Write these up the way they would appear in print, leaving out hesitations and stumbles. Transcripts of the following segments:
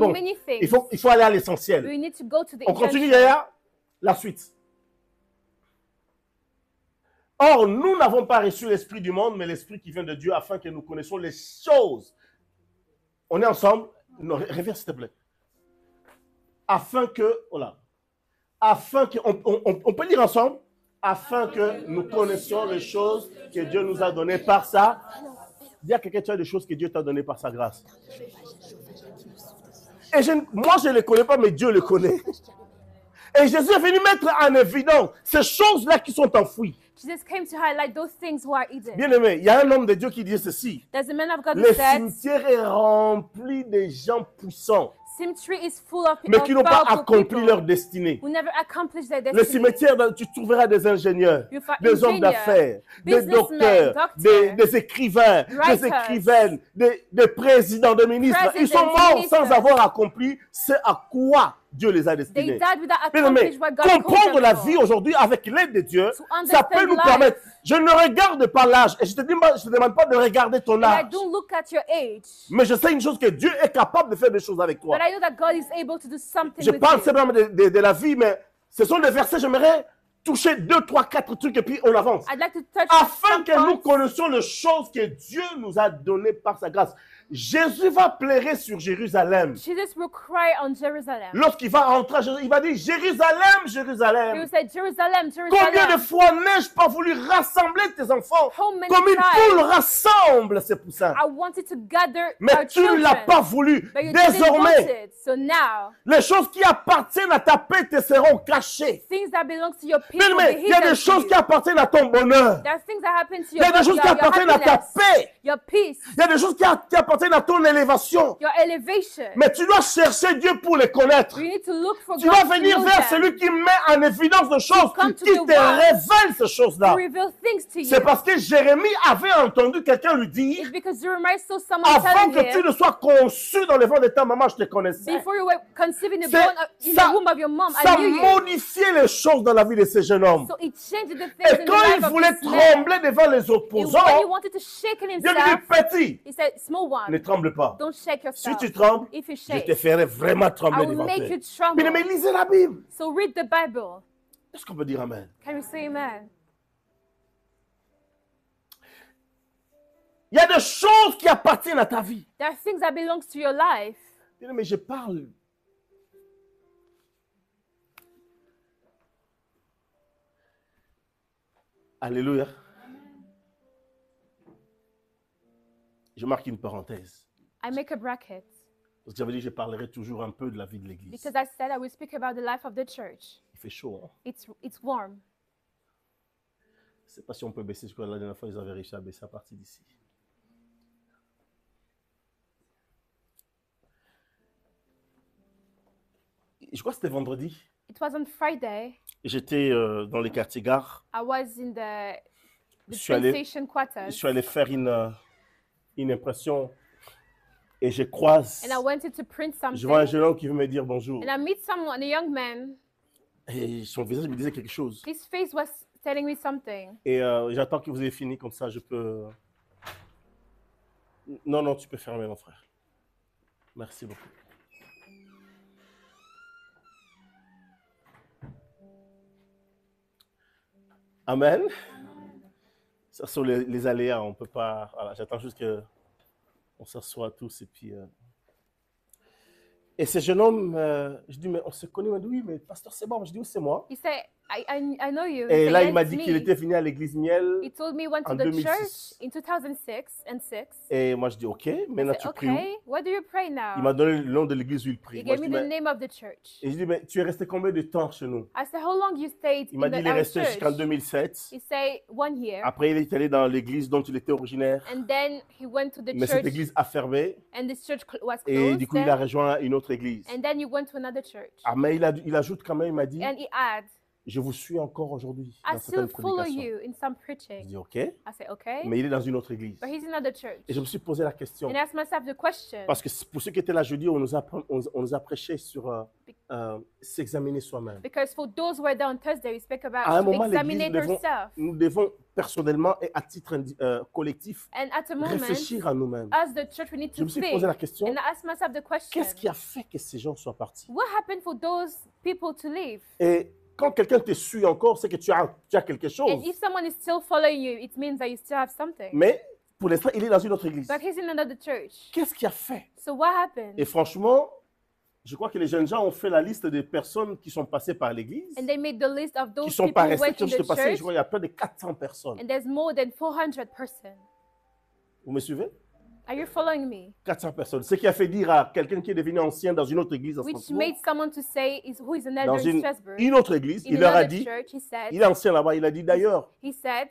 Bon, many things. il faut aller à l'essentiel. We need to go to the On continue essential. derrière la suite. Or, nous n'avons pas reçu l'esprit du monde, mais l'esprit qui vient de Dieu, afin que nous connaissions les choses. On est ensemble? Non, reviens s'il te plaît. Afin que, voilà. Afin que, on peut lire ensemble? Afin que nous connaissions les choses que Dieu nous a données par ça. Dis à quelqu'un, tu as des choses que Dieu t'a données par sa grâce. Et moi, je ne les connais pas, mais Dieu les connaît. Et Jésus est venu mettre en évidence ces choses-là qui sont enfouies. Jesus came to highlight those things who are hidden. Bien aimé, il y a un homme de Dieu qui dit ceci. There's a man of God Le who said, cimetière est rempli de gens puissants, cemetery is full of mais qui n'ont pas powerful accompli people leur destinée. who never accomplished their Le destiny. cimetière, tu trouveras des ingénieurs, You find des hommes engineers, d'affaires, des businessmen, docteurs, doctors, des écrivains, des writers, écrivaines, des présidents, des ministres. Ils sont presidents, morts sans ministers. avoir accompli ce à quoi Dieu les a They destinés. died without Bien aimé, accomplishing what God called comprendre them la for. vie aujourd'hui avec l'aide de Dieu, To ça peut understand nous life. permettre. Je ne regarde pas l'âge et je te demande pas de regarder ton And I âge. don't look at your age, Mais je sais une chose, que Dieu est capable de faire des choses avec toi. but I know that God is able to do something Je with parle you. simplement de la vie, mais ce sont des versets, j'aimerais toucher 2, 3, 4 trucs et puis on avance. I'd like to touch Afin some que nous points. connaissions les choses que Dieu nous a données par sa grâce. Jésus va pleurer sur Jérusalem. Jesus will cry on Jerusalem. Lorsqu'il va rentrer, il va dire, Jérusalem, He Jérusalem. will say, Jerusalem, Combien de Jerusalem. fois n'ai-je pas voulu rassembler tes enfants How many comme une times poule rassemble ses poussins? I wanted to gather Mais our tu ne l'as children, pas voulu. but you didn't want Désormais, it. So now, les choses qui appartiennent à ta paix te seront cachées. things that belong to your people Bien will aimé, be il y a hidden des to choses you. qui appartiennent à ton bonheur. There are things that happen to Il y a your, des choses qui your appartiennent à ta happiness, paix. your peace, Il y a des choses qui appartiennent à ton élévation. your elevation. Mais tu dois chercher Dieu pour les connaître. You need to look for Tu God vas to venir know vers them, celui qui met en évidence des choses, come qui to te the one révèle ces choses-là. to reveal things to you. C'est parce que Jérémie avait entendu quelqu'un lui dire, It's because Jeremiah saw someone avant telling que tu him, ne sois conçu dans le ventre de ta maman, je te connaissais. before you were conceived in the, C'est- bone in ça- the womb of your mom, Ça I knew you. modifiait les choses dans la vie de ces jeunes hommes. So it changed the things Et in the quand il life of voulait this man. trembler devant les And when he opposants, wanted to shake in Dieu lui himself, dit, petit, he said, small ne one, tremble pas. don't shake Si yourself. tu trembles, If you je shake, te ferai vraiment I trembler will devant make you toi. tremble. Bien, mais lisez la Bible. So read the Bible. Est-ce qu'on peut dire Amen? Can we say amen? Il y a des choses qui appartiennent à ta vie. There are things that belong to your life. Bien, mais je parle. Alléluia. Je marque une parenthèse. I make a bracket Parce que j'avais dit que je parlerai toujours un peu de la vie de l'église. because I said I will speak about the life of the church. Il fait chaud, hein? It's warm. Je ne sais pas si on peut baisser, parce que la dernière fois, ils avaient réussi à baisser à partir d'ici. Je crois que c'était vendredi. It was on Friday. J'étais dans les quartiers gares. I was in the Je suis train allé- station quarters. Je suis allé faire une impression et je croise. And I wanted to print Je vois un something. jeune homme qui veut me dire bonjour. And I meet someone, a young man. Et son visage me disait quelque chose. His face was telling me something. Et j'attends que vous ayez fini, comme ça je peux... Non, non, tu peux fermer, mon frère. Merci beaucoup. Amen. Ça sont les aléas, on peut pas... Voilà, j'attends juste qu'on s'assoie tous et puis... Et ce jeune homme, je dis, mais on se connaît. Il m'a dit, oui, mais pasteur, c'est bon. Je dis, oui, c'est moi. He said, I know you. He Et said, là, "Yes, il m'a it's dit me." qu'il était venu à l'église Miel. He told me he went en to the 2006. church in 2006. Et moi, je dis, OK, I maintenant said, tu pries où? okay, where do you pray now? Il m'a donné le nom de l'église où il prie. He Moi, gave je me dis, the mais... name of the church. Et je dis, mais tu es resté combien de temps chez nous? I said, how long you stayed Il m'a in dit, il est our resté church? jusqu'en 2007. He said 1 year. Après, il est allé dans l'église dont il était originaire. And then he went to the Mais cette church, église a fermé. and this church was Et closed. du coup, il a Then. rejoint une autre église. And then he went to another church. Ah, mais il ajoute quand même, il m'a dit, And he adds, je vous suis encore aujourd'hui I dans still certaines follow prédications. you in some Je preaching. dis, OK. I said, okay. Mais il est dans une autre église. But he's in another church. Et je me suis posé la question. And I asked myself the question. Parce que pour ceux qui étaient là jeudi, on nous a prêché sur s'examiner soi-même. Because for those who were there on Thursday, we speak about À un to moment, examine l'Église, yourself. nous devons personnellement et à titre collectif And at a moment, réfléchir à nous-mêmes. as the church, we need Je to me suis think. posé la question, And I ask myself the question, qu'est-ce qui a fait que ces gens soient partis? what happened for those people to leave? Et quand quelqu'un te suit encore, c'est que tu as quelque chose. And if someone is still following you, it means that you still have something. Mais pour l'instant, il est dans une autre église. But he's in another church. Qu'est-ce qui a fait? So what happened? Et franchement, je crois que les jeunes gens ont fait la liste des personnes qui sont passées par l'église, And they made the list of qui those ne sont people pas who restées. went Quand in je te the passais, je church. vois, il y a près de 400 personnes. And there's more than 400 persons. Vous me suivez? Are you following me? 400 personnes. Ce qui a fait dire à quelqu'un qui est devenu ancien dans une autre église, à Which Strasbourg, made someone to say who is an dans elder in Strasbourg. une autre église, In il leur a another dit, church, il est ancien là-bas, il a dit d'ailleurs, he said,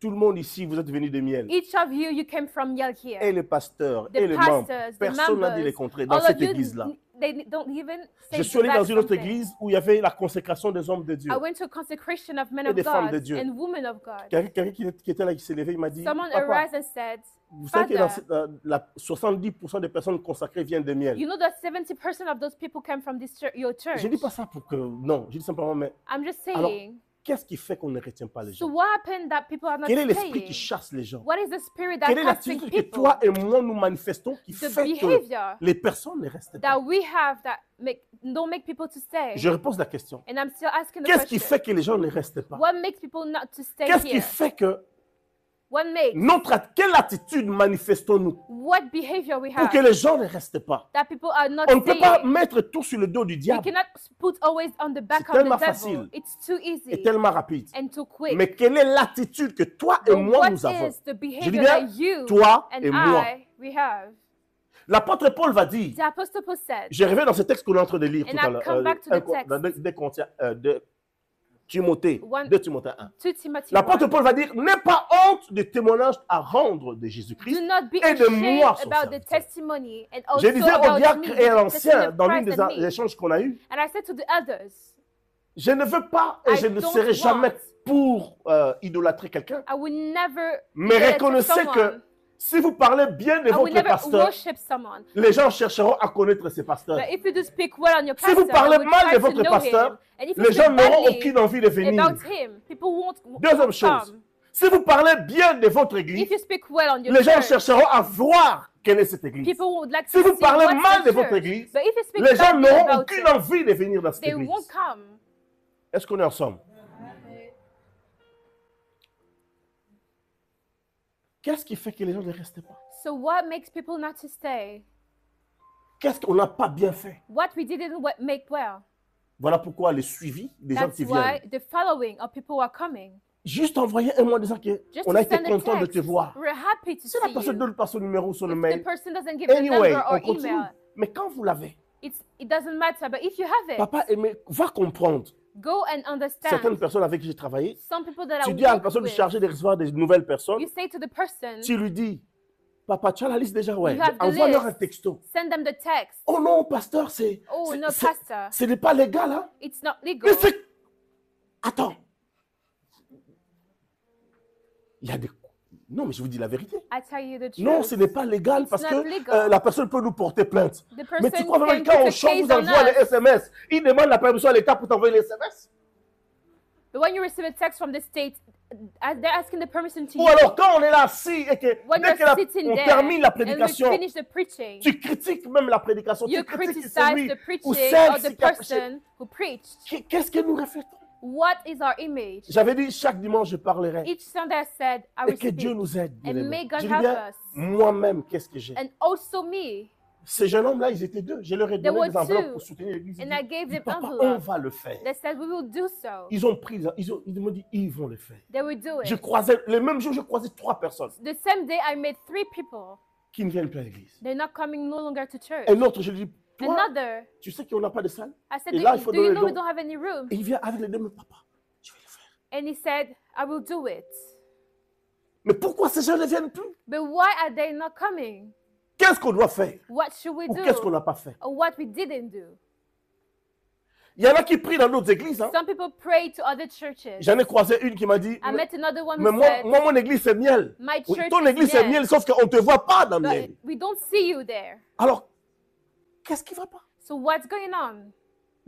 tout le monde ici, vous êtes venus de miel. each of you, you came from Yale here. Et les pasteurs, The et les membres, pastors, the personne n'a dit members, les contraires dans all of cette you, église-là. they don't even say Je suis allé back dans une autre something. église où il y avait la consécration des hommes de Dieu. I went to a consecration of men Et of des femmes de God Dieu. and women of God. Quelqu'un qui était là, qui s'est levé, il m'a dit, Someone Papa, arose and said, vous savez que Father, 70% des personnes consacrées viennent de miel. you know that 70% of those people came from this your church. Je ne dis pas ça pour que... Non, je dis simplement, mais I'm just Alors, saying. qu'est-ce qui fait qu'on ne retient pas les So gens? what happened that people are not Quel est l'esprit qui staying? chasse les gens? What is the spirit that Quelle est casting l'attitude que people? toi et moi nous manifestons qui The fait que behavior les personnes ne restent pas? that we have that don't make people to stay. Je repose la question. And I'm still asking the Qu'est-ce qui question. fait que les gens ne restent pas? What makes people not to stay Qu'est-ce qui here? fait que What makes? quelle attitude manifestons-nous What behavior we pour have que les gens ne restent pas? that people are not On ne peut pas staying? mettre tout sur le dos du We diable. cannot put always on the back C'est of the tellement devil. facile It's too et easy tellement rapide. and too quick. Mais quelle est l'attitude que toi et But moi what nous avons? is the Je dis behavior bien, that you toi and et moi. we have? L'apôtre Paul va dire, The Apostle Paul said, je reviens dans ce texte qu'on est en train de lire And tout I à l'heure, come back to the text. dans 2 Timothée, 2 Timothée 1. 2 Timothy L'apôtre 1, Paul va dire, n'aie pas honte des témoignages à rendre de do Jésus-Christ not be et de ashamed moi, son about the serviteur. testimony and Je also disais au about diacre me, et à the l'ancien, testimony of dans l'une Christ des and me. échanges qu'on a eus, And I said to the others, je ne veux pas et I je ne don't serai jamais want. pour idolâtrer quelqu'un, I will never mais idolize reconnaissez someone. que si vous parlez bien de I will votre never pasteur, worship someone. les gens chercheront à connaître ces pasteurs. But if you do speak well on your Si pastor, vous parlez they will mal try de to votre know pasteur, him. And if you les gens speak n'auront badly aucune envie de venir. about him, people won't Deuxième won't chose, come. si vous parlez bien de votre If église, you speak well on your les gens church, chercheront à voir quelle est cette église. people would like Si to vous see parlez what's mal the de votre church. église, But if you speak les gens badly n'auront about aucune it, envie de venir dans cette they église. won't come. Est-ce qu'on est ensemble? Qu'est-ce qui fait que les gens ne restent pas? So what makes people not to stay? Qu'est-ce qu'on n'a pas bien fait? What we didn't make well. Voilà pourquoi le suivi des gens That's qui why viennent. the following of people are coming. Juste envoyer un mot disant Just qu'on to a été send a content de text. te voir. We're happy to Si la see personne you. donne pas son numéro sur le If the mail, person doesn't give the anyway, number on or continue. email, Mais quand vous l'avez, it doesn't matter. But if you have it, papa aimé, va comprendre. go and understand. Certaines personnes avec qui j'ai travaillé, Some people that tu I dis à la work personne with, chargée de recevoir des nouvelles personnes, you say to the person, tu lui dis, papa, tu as la liste déjà, ouais. You have the Envoie-leur list. un texto. send them the text. Oh non, pasteur, Oh no, pastor, ce n'est pas légal, hein? it's not legal. Mais c'est... Attends. Il y a des... Non, mais je vous dis la vérité. I tell you the truth. Non, ce n'est pas légal It's parce not que legal. la personne peut nous porter plainte. The Mais tu person crois vraiment can que quand put on a chante, case vous on envoie les us. SMS, il demande la permission à l'État pour t'envoyer les SMS? But when you receive a text from the state, they're asking the permission to Ou you. alors quand on est là assis et que When dès you're que sitting on there termine la and we prédication, finish the preaching, tu critiques même la prédication, you tu critiques criticize celui the ou preaching celle or the qui a prêché. person who preached. Qu'est-ce que nous reflétons? What is our image? J'avais dit chaque dimanche je parlerai Each Sunday I said, I et will que speak. Dieu nous aide. And bien-aimés. may God Je dis help bien, us. moi-même, qu'est-ce que j'ai? And also me. Ces jeunes hommes-là, ils étaient deux. Je leur ai There donné were des enveloppes two. pour soutenir l'église. And I gave them Papa, on envelopes. va le faire. They said, we will do so. Ils ont pris, ils m'ont dit, ils vont le faire. They will do Je it. croisais, le même jour, je croisais 3 personnes The same day I met 3 people. qui ne viennent plus à l'église. They're not coming no longer to church. Un autre, je lui dis, toi, Another, tu sais qu'on n'a pas de salle? I said, Et là, il faut do you donner know we le don. don't have any room? Et il vient avec les deux, mais papa, je vais le faire. And he said, I will do it. Mais pourquoi ces gens ne viennent plus? But why are they not coming? Qu'est-ce qu'on doit faire? What should we Ou qu'est-ce qu'on do? n'a pas fait? Or what we didn't do? Il y en a qui prient dans d'autres églises. Hein? Some people pray to other churches. J'en ai croisé une qui m'a dit, I met another one mais who moi, said, mon église c'est miel. my Oui, church ton is église c'est miel, miel, sauf qu'on ne te voit pas dans miel. but we don't see you there. Alors, qu'est-ce qui ne va pas? So what's going on?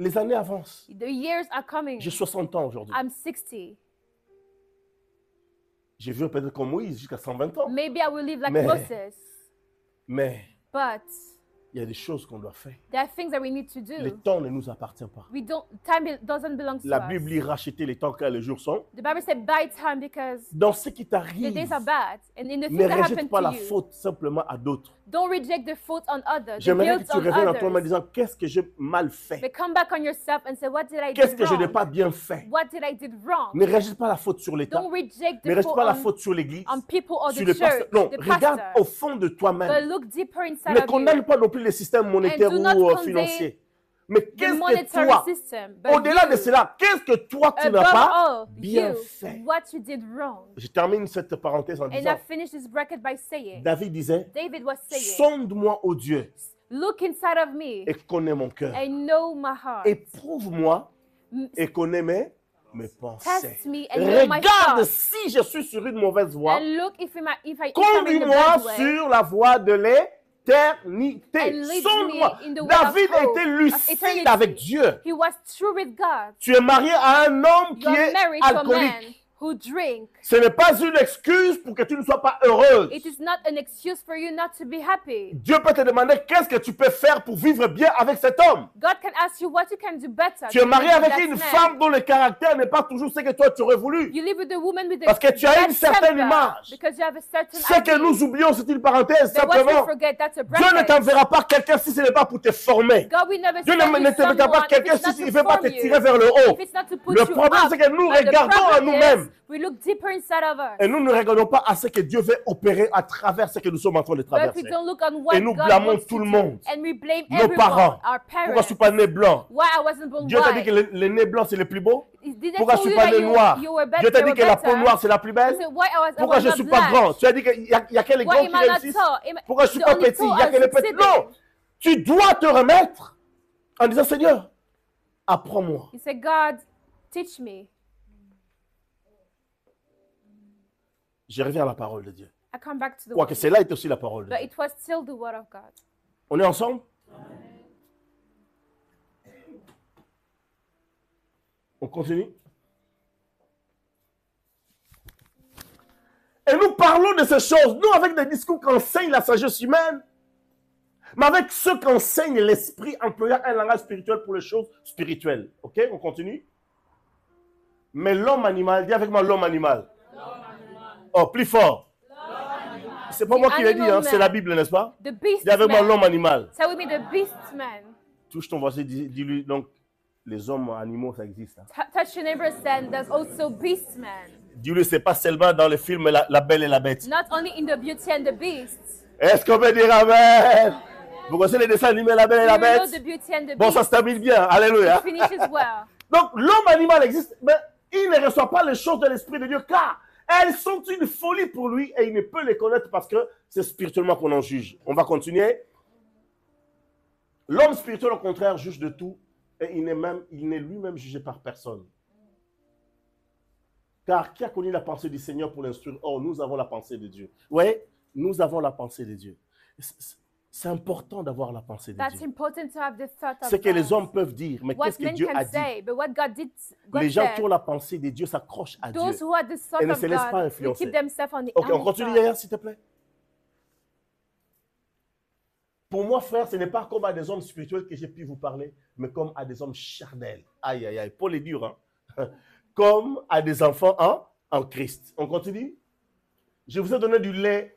Les années avancent. The years are coming. J'ai 60 ans aujourd'hui. I'm 60. J'ai vu peut-être comme Moïse jusqu'à 120 ans. Maybe I will live like Mais- Moses. Mais But il y a des choses qu'on doit faire. there are things that we need to Le do. temps ne nous appartient pas. Doesn't belong to La us. Bible dit racheter les temps car les jours sont. The Bible said buy time because Dans ce qui the t'arrive, days are bad. And in the things ne that rejette happen pas to la you, faute simplement à d'autres. don't reject the fault on others. The J'aimerais guilt que tu on reviennes en toi en others. disant qu'est-ce que j'ai mal fait? But come back on yourself and say, what did I Qu'est-ce do que je n'ai wrong? pas bien fait? What did I do wrong? Ne rejette pas la faute sur l'État. Don't reject Ne the rejette fault pas la on, faute sur l'Église. on people or Sur the le pasteur. church, Non, the regarde pastor. au fond de But toi-même. look deeper inside Ne of condamne you. pas non plus les systèmes monétaires And do not ou condemn financiers. Mais The qu'est-ce que monetary toi, system. But au-delà de you, cela, qu'est-ce que toi tu n'as above pas all, bien you, fait? what you did wrong. Je termine cette parenthèse en And I disant, finish this bracket by saying, David disait, David was saying, sonde-moi, ô Dieu, look inside of me et connais mon cœur. and know my heart. Éprouve-moi M- et connais mes pensées. Test me and know my Regarde thoughts. si je suis sur une mauvaise voie. And look if I'm in the Conduis-moi bad way. sur la voie de l'éternité. And lead Sonde-moi. me in the way David of hope, était of lucide eternity. avec Dieu. He was true with God. Tu es marié à un homme qui You are est married to a man alcoolique. who drink. Ce n'est pas une excuse pour que tu ne sois pas heureuse. It is not an excuse for you not to be happy. Dieu peut te demander qu'est-ce que tu peux faire pour vivre bien avec cet homme. God can ask you what you can do better. Tu es to marié live avec with une that femme man. dont le caractère n'est pas toujours ce que toi tu aurais voulu. You live with a woman with a Parce que tu as bad une certaine temper image. because you have a certain Ce que idea. nous oublions, c'est une parenthèse, But what we simplement. forget, that's a Dieu ne bracket. t'enverra pas quelqu'un si ce n'est pas pour te former. God will never Dieu send you ne t'enverra pas someone quelqu'un if it's not si il ne to veut pas te form you. tirer vers le haut. If it's not to put Le you problème, up. c'est que nous But the regardons à problem nous-mêmes. is, we look deeper inside of us. Et nous ne regardons pas à ce que Dieu veut opérer à travers ce que nous sommes en train de But we traverser. don't look on what Et nous God blâmons wants tout to le do. monde. And we blame Nos everyone, parents. our Pourquoi je ne parents. suis pas né blanc? Why I wasn't born Dieu t'a dit que white. le nez blanc, c'est le plus beau? Did I Pourquoi je tell ne suis you pas that né noir? you were better? Dieu t'a you dit were que la peau better? noire, c'est la plus I belle? said, why I Pourquoi was je ne not suis pas black? grand? Tu as dit qu'il y a que les Why grands qui am I not réussissent? tall? Pourquoi je ne suis The pas only petit? tall Il y a que are les petits. succeeding. Non! Tu dois te remettre en disant, Seigneur, apprends-moi. He said, God, teach me. Je reviens à la parole de Dieu. I come back to the Quoique word. celle-là est aussi la parole de But Dieu. it was still the word of God. On est ensemble? On continue? Et nous parlons de ces choses, non avec des discours qu'enseigne la sagesse humaine, mais avec ceux qu'enseigne l'esprit, employant un langage spirituel pour les choses spirituelles. Ok, on continue? Mais l'homme animal, dis avec moi l'homme animal. Oh, plus fort. C'est pas moi qui l'ai dit, hein, c'est la Bible, n'est-ce pas? The beast Dis avec moi man. l'homme animal. Say with me, the beast man. Touche ton voisin, dis-lui, donc, les hommes animaux, ça existe. Hein. Touch your neighbor and there's also beast man. Dis-lui, c'est pas seulement dans le film la Belle et la Bête. Not only in the Beauty and the Beast. Est-ce qu'on peut dire Amen? Vous connaissez les dessins animés La Belle et la You know Bête? the Beauty and the Bon, ça Beast. se termine bien. Alléluia. It finishes well. Donc, l'homme animal existe, mais il ne reçoit pas les choses de l'Esprit de Dieu, car elles sont une folie pour lui et il ne peut les connaître parce que c'est spirituellement qu'on en juge. On va continuer. L'homme spirituel, au contraire, juge de tout et il n'est lui-même jugé par personne. Car qui a connu la pensée du Seigneur pour l'instruire? Oh, nous avons la pensée de Dieu. Oui, nous avons la pensée de Dieu. C'est important d'avoir la pensée de That's Dieu. important to have the thought of Ce que les God. hommes peuvent dire, mais What qu'est-ce que men Dieu can a dit? say, but what God did, God Les gens said, qui ont la pensée de Dieu s'accrochent à Dieu. those who had the thought Et ne of se laissent pas God will influencer. keep themselves on the Ok, on on continue God. derrière, s'il te plaît. Pour moi, frère, ce n'est pas comme à des hommes spirituels que j'ai pu vous parler, mais comme à des hommes charnels. Aïe, aïe, aïe, Paul est dur, hein? Comme à des enfants en Christ. On continue? Je vous ai donné du lait,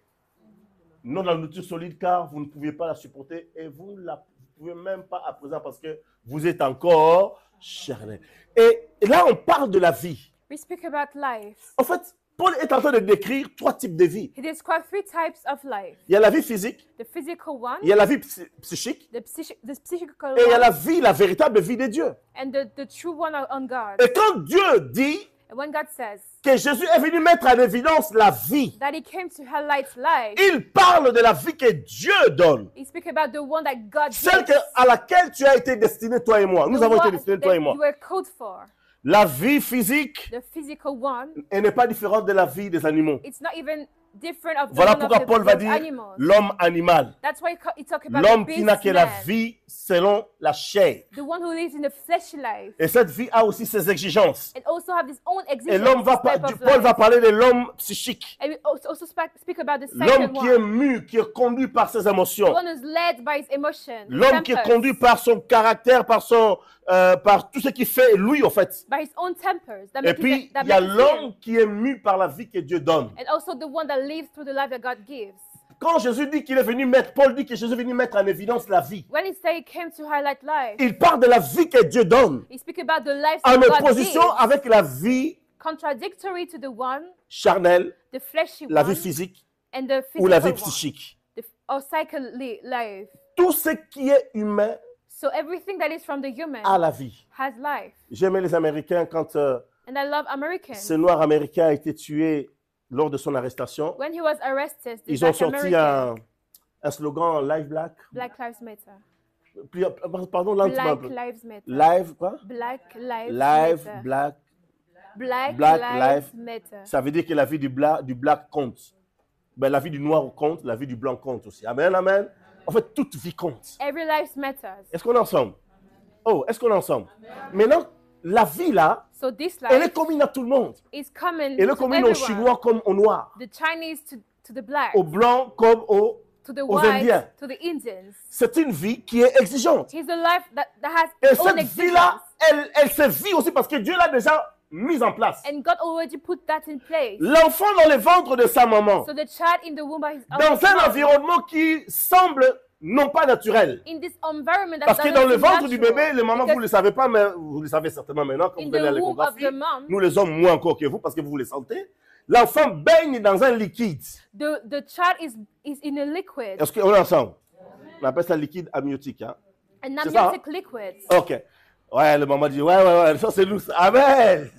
non de la nourriture solide, car vous ne pouviez pas la supporter et vous ne pouvez même pas à présent parce que vous êtes encore charnel. Et là, on parle de la vie. We speak about life. En fait, Paul est en train de décrire 3 types de vie. He described 3 types of life. Il y a la vie physique, The physical one, il y a la vie psychique, the psychical et il y a one, la vie, la véritable vie de Dieu. and the true one on God. Et quand Dieu dit And when God says que Jésus est venu mettre en évidence la vie, that He came to highlight life, il parle de la vie que Dieu donne. He speaks about the one that God Celle gives. à laquelle tu as été destiné, toi et moi. Nous The avons été one destinés, that toi et moi. you were called for. La vie physique, The physical one, elle n'est pas différente de la vie des animaux. it's not even different of the Voilà one pourquoi of Paul va dire animals. l'homme animal. That's why he talk about L'homme the qui n'a que la beast man, vie selon la chair. the one who lives in the fleshy life, Et cette vie a aussi ses exigences. and also have his own Et existence. l'homme va type of Paul va life. parler de l'homme psychique. And we also speak about the L'homme second qui est one, mu, qui est conduit par ses the émotions. one who's led by his emotion, L'homme qui est conduit par son caractère, par tout ce qu'il fait lui, en fait. by his own tempers. That Et make puis, that il y a makes him. l'homme qui est mu par la vie que Dieu donne. And also the one that lives through the life that God gives. Quand Jésus dit qu'il est venu mettre, Paul dit que Jésus est venu mettre en évidence la vie. When he said he came to highlight life, Il parle de la vie que Dieu donne, he speaks about the life en that God opposition gives, avec la vie contradictory to the one, charnelle, the fleshy la one, vie physique and the ou la physical vie one, psychique. or psychical life. Tout ce qui est humain So everything that is from the human a la vie. has life. J'aimais les Américains quand And I love Americans. ce noir américain a été tué lors de son arrestation. When he was arrested, the Ils ont Black sorti American, un slogan Live Black. Black Lives Matter. Pardon, là, Black Lives Matter. Live quoi? Black Lives Live Matter. Black. Black Lives Lives Matter. Ça veut dire que la vie du black compte. Ben, la vie du noir compte, la vie du blanc compte aussi. Amen, amen. En fait, toute vie compte. Every life matters. Est-ce qu'on est ensemble? Oh, est-ce qu'on est ensemble? Maintenant, la vie là, So this elle life est commune à tout le monde. is common Elle est to commune aux everyone. Chinois comme aux Noirs, The Chinese to the black, aux Blancs comme aux to the aux white, Indiens. to the Indians. C'est une vie qui est exigeante. He's a life that has Et its own cette vie-là, existence. elle se vit aussi parce que Dieu l'a déjà mise en place. And God already put that in place. L'enfant dans le ventre de sa maman, So the child in the womb of his dans his un mom, environnement qui semble non pas naturel. in this environment that Parce que doesn't dans le seem ventre du natural, bébé, les mamans, vous because ne le savez pas, mais vous le savez certainement maintenant quand in vous allez à the womb of l'échographie. the mom, Nous les hommes, moins encore que vous, parce que vous le sentez. L'enfant baigne dans un liquide. the child is in a liquid, Est-ce qu'on est ensemble? On appelle ça liquide amniotique. Hein? an c'est ça, amniotic liquid. Ok. Ouais, le maman dit, ouais, ça c'est nous. Amen.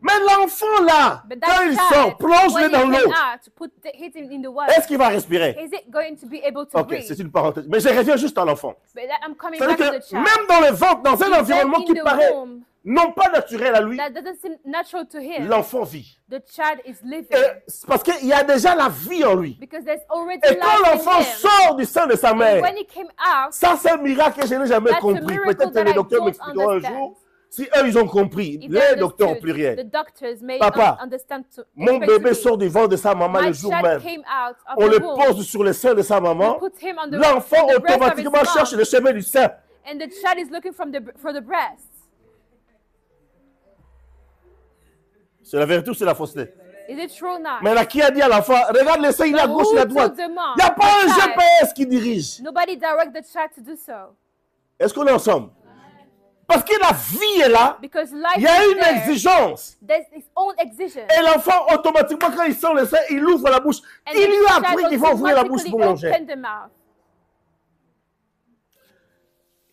Mais l'enfant là, But quand that il child, sort, plonge-le when he dans came l'eau. out, hit him in the water, Est-ce qu'il va respirer? is it going to be able to Ok, breathe? c'est une parenthèse. Mais je reviens juste à l'enfant. But I'm coming C'est-à-dire back to the que child. même dans le ventre, dans un Even environnement in qui the paraît womb, non pas naturel à lui, that doesn't seem natural to him. l'enfant vit. The child is living Et c'est parce qu'il y a déjà la vie en lui. because there's already Et life quand in l'enfant him. sort du sein de sa And mère, when he came out, ça c'est un miracle que je n'ai jamais that's a compris. miracle Peut-être que that les I docteurs don't m'expliqueront un understand. jour. Si eux ils ont compris, if les they docteurs understood, plus rien. the doctors may Papa, understand to Mon explain to bébé me. sort du ventre de sa maman My le jour child même. came out of On the le womb. pose sur le sein de sa We maman. put him on the L'enfant breast of his automatiquement mom, cherche le chemin du sein. and the child is looking for the breast. C'est la vérité ou c'est la fausseté? Is it true or not? Mais là, qui a dit à l'enfant, regarde le sein, il est à But gauche, who il est à told droite. the mom? Il n'y a pas The un child. GPS qui dirige. Nobody direct the child to do so Est-ce qu'on est ensemble? Parce que la vie est là, because life il y a is une there. exigence. There's its own exigence. Et l'enfant, automatiquement, quand il sort le sein, il ouvre la bouche. And Il the lui a child appris qu'il faut ouvrir la bouche pour automatically manger. open the mouth.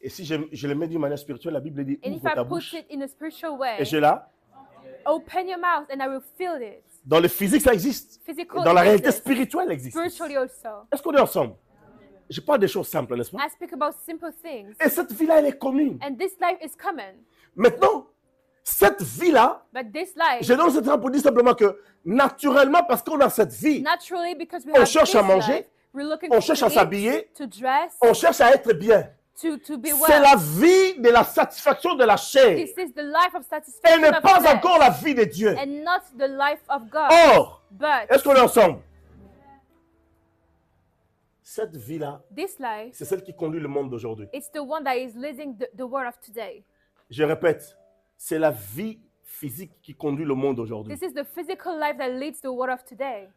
Et si je le mets d'une manière spirituelle, la Bible dit, And if ouvre I ta put bouche. it in a spiritual way, Et je là. open your mouth and I will feel it. Dans le physique, ça existe. Physical Et dans la réalité exists. spirituelle, elle existe. Spiritually also. Est-ce qu'on est ensemble? Je parle des choses simples, n'est-ce pas? I speak about simple things. Et cette vie-là, elle est commune. And this life is common. Maintenant, cette vie-là, But this life, je donne cet exemple pour dire simplement que naturellement, parce qu'on a cette vie, naturally, because we on have cherche this à manger, life, we're looking on to cherche à eat, s'habiller, to dress, on cherche à être bien. to be C'est well. la vie de la satisfaction de la chair This is the life of et satisfaction n'est of pas flesh, encore la vie de Dieu. and not the life of God. Or, But est-ce qu'on est ensemble? Cette vie-là, this life, c'est celle qui conduit le monde d'aujourd'hui. it's the one that is leading the world of today. Je répète, c'est la vie physique qui conduit le monde aujourd'hui. This is the physical life that leads the world of today.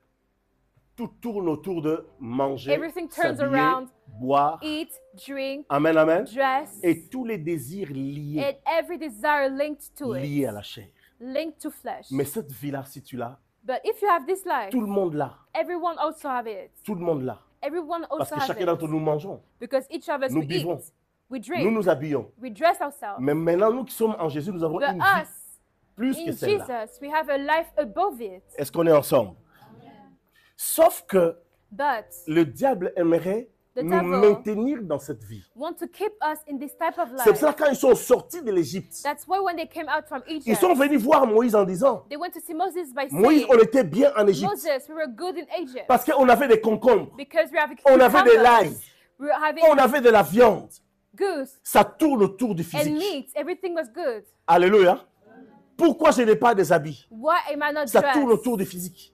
Tout tourne autour de manger, Everything turns s'habiller, around. boire. Eat, drink, Amen, amen. dress, Et tous les désirs liés, and every desire linked to liés it, à la chair. linked to flesh. Mais cette vie-là, si tu l'as, But if you have this life, tout le monde l'a. everyone also have it. Tout le monde l'a. Everyone Parce also que has chacun it. d'entre nous mangeons. Because each of us, Nous we buvons. eat, we Nous drink, nous habillons. we dress ourselves. Mais maintenant, nous qui sommes en Jésus, nous avons But une vie us, plus que in celle-là. Jesus, we have a life above it. Est-ce qu'on est ensemble? Sauf que But le diable aimerait nous devil maintenir dans cette vie. want to keep us in this type of C'est pour life. ça quand ils sont sortis de l'Égypte, That's why when they came out from ils Egypt, sont venus voir Moïse en disant, they went to see Moses by Moïse, saying, on était bien en Égypte Moses, we were good in Egypt parce qu'on avait des concombres, because we have on avait des cucumbers, lailles, we were having on avait de la viande. goose Ça tourne autour du and physique. meat. Everything was good. Alléluia. Pourquoi je n'ai pas des habits? Why am I not Ça tourne dressed? autour du physique.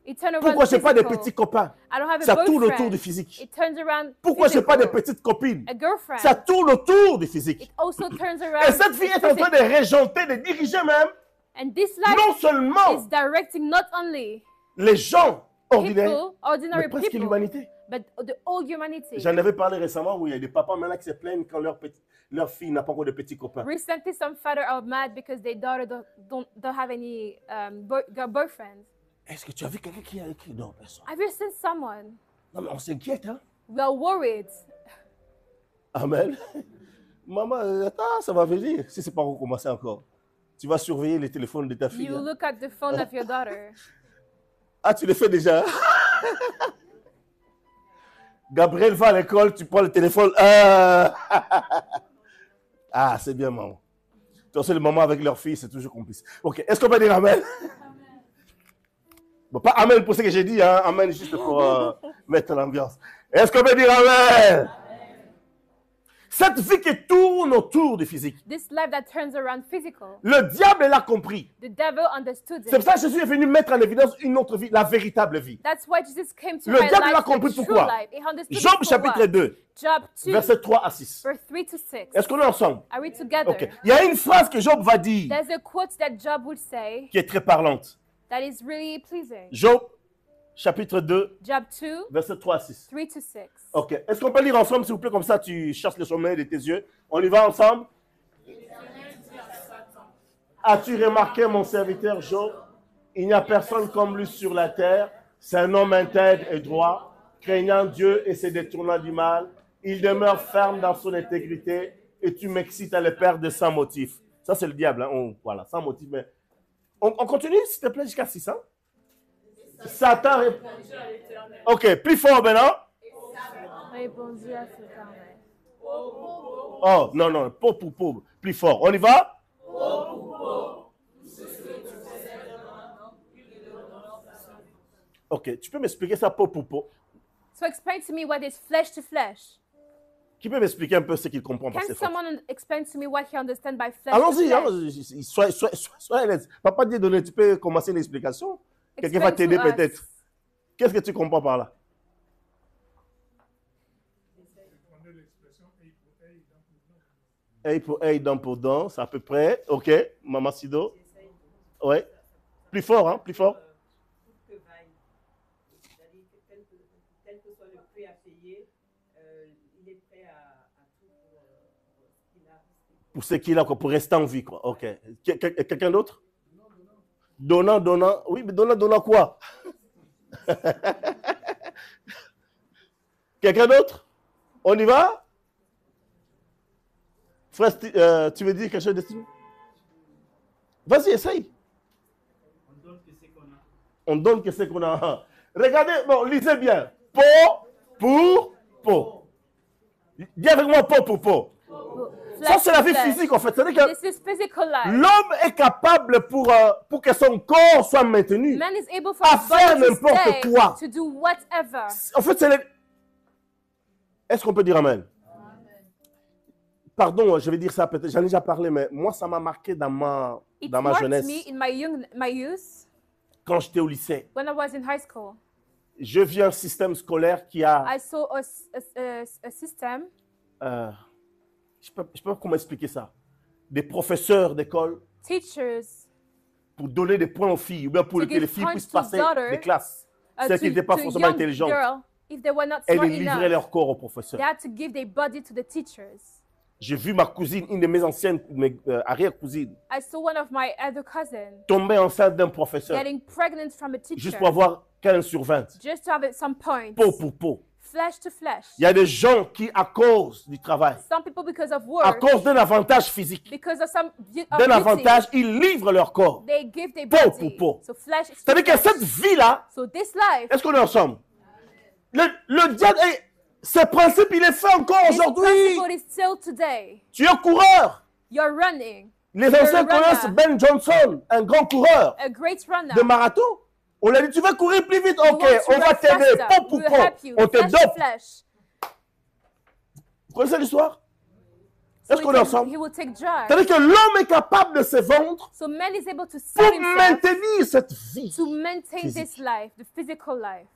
It turned around Pourquoi je n'ai pas des physical. petits copains? I don't have a Ça tourne autour boyfriend. du physique. It turns around Pourquoi je n'ai pas des physical. petites copines? A girlfriend. Ça tourne autour du physique. It also turns Et around cette vie est en train de physical. régenter, de diriger même, And this life non seulement is directing not only les gens ordinaires, people, mais ordinary presque people, l'humanité. but the whole humanity. J'en avais parlé récemment où il y a des papas maintenant qui se plaignent quand leur fille n'a pas encore de petits copains. Recently, some fathers are mad because their daughter don't have any boyfriend. Est-ce que tu as vu quelqu'un qui a écrit? Non, personne. Have you seen someone? Non, mais on s'inquiète, hein? We are worried. Amen. Maman, attends, ça va venir. Si c'est pas recommencé encore. Tu vas surveiller les téléphones de ta fille. You hein. look at the phone of your daughter. Ah, tu le fais déjà. Gabriel va à l'école, tu prends le téléphone. Ah, c'est bien, maman. Tu sais, les mamans avec leurs filles, c'est toujours complice. Ok, est-ce qu'on peut dire Amen? Bon, pas Amen pour ce que j'ai dit, hein. Amen juste pour mettre l'ambiance. Est-ce qu'on peut dire Amen? Cette vie qui tourne autour du physique. This life that turns around physical. Le diable l'a compris. The devil understood C'est pour it. ça que Jésus est venu mettre en évidence une autre vie, la véritable vie. That's why Jesus came to Le diable l'a highlight compris the true pourquoi. life. He understood Job it for chapitre what? 2, Job 2, versets 3 à 6. verse 3 to 6. Est-ce qu'on est ensemble? Are we together? Ok. Il y a une phrase que Job va dire There's a quote that Job would say qui est très parlante. that is really pleasing. Job chapitre 2, Job 2, versets 3 à 6. 3 to 6. Ok. Est-ce qu'on peut lire ensemble, s'il vous plaît, comme ça tu chasses le sommeil de tes yeux? On y va ensemble? As-tu remarqué mon serviteur Job? Il n'y a personne comme lui sur la terre. C'est un homme intègre et droit, craignant Dieu et se détournant du mal. Il demeure ferme dans son intégrité et tu m'excites à le perdre sans motif. Ça, c'est le diable. Hein? Voilà, sans motif. Mais on continue, s'il te plaît, jusqu'à 600. Satan répond. Ok, plus fort maintenant. Répondu à Satan. Oh, non, non, pauvre. Plus fort. On y va? Ok, tu peux m'expliquer ça, pauvre? So explain to me what is flesh to flesh. Qui peut m'expliquer un peu ce qu'il comprend par Can ces phrases? someone explain to me what he understands by flesh Allons-y, to flesh? sois à l'aise. Papa dit donner, tu peux commencer l'explication. Quelqu'un va Explain t'aider to us. peut-être. Qu'est-ce que tu comprends par là? Œil pour œil, dent pour dent, c'est à peu près. Ok, Maman Sido. Ouais. Plus fort, hein, plus fort. Quel que soit le prix à payer, il est prêt à tout pour ce qu'il a. Pour ce qu'il a, quoi, pour rester en vie, quoi. Ok. Quelqu'un d'autre? Donnant. Oui, mais donnant quoi? Quelqu'un d'autre? On y va? Frère, tu veux dire quelque chose de ça? Vas-y, essaye. On donne que ce qu'on a. On donne que ce qu'on a. Regardez, bon, lisez bien. Peau pour peau. Dis avec moi peau pour peau. Ça, c'est la vie physique, en fait. C'est-à-dire que This is physical life. l'homme est capable pour que son corps soit maintenu. Man is able for À his faire body to n'importe stay, quoi. to do whatever. En fait, c'est Est-ce qu'on peut dire Amen? Pardon, je vais dire ça peut-être, j'en ai déjà parlé, mais moi, ça m'a marqué dans ma It jeunesse. marked me in my youth Quand j'étais au lycée, when I was in high school. je vis un système scolaire qui a... I saw a system. je ne sais pas comment expliquer ça. Des professeurs d'école Teachers pour donner des points aux filles, ou bien pour To que les give filles points puissent to passer daughter, des classes. Celles qui to n'étaient pas forcément young intelligentes. girl, if they were not Elles smart livraient enough, leur corps aux professeurs. they had to give their body to the teachers. J'ai vu ma cousine, une de mes anciennes, arrière-cousines, I saw one of my other cousins tomber enceinte d'un professeur, getting pregnant from a teacher juste pour avoir 15 sur 20. just to have some points. Peau pour peau. Flesh to flesh. Il y a des gens qui, à cause du travail, Some people because of à work, cause d'un avantage physique, because of some d'un beauty, avantage, ils livrent leur corps. they give their Peau body. pour peau. So flesh is to C'est-à-dire que flesh. cette vie-là, So this life, est-ce qu'on est ensemble? Le diable, Ce principe, il est fait encore This aujourd'hui. principle is still today. Tu es coureur. You're running. Les anciens runner. connaissent Ben Johnson, un grand coureur A great runner. de marathon. On lui a dit, tu veux courir plus vite? You Ok, want to on va run t'aider. faster. Pop ou We'll pop. help you. On te Flesh to dope. flesh. Vous connaissez l'histoire? So Est-ce qu'on est ensemble? he will take drugs. C'est-à-dire que l'homme est capable de se vendre So man is able to pour sell himself maintenir cette vie. to maintain physique. this life, the physical life.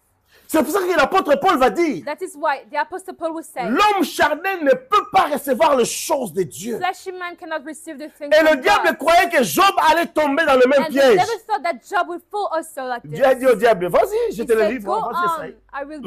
C'est pour ça que l'apôtre Paul va dire, That is why the Apostle Paul will say, l'homme charnel ne peut pas recevoir les choses de Dieu. fleshy man cannot receive the things Et le of diable God. croyait que Job allait tomber dans le même And the piège. devil thought that Job would fall also like this. Dieu a dit au diable, vas-y, je He te le said, livre, go vas-y, on, essaye. I will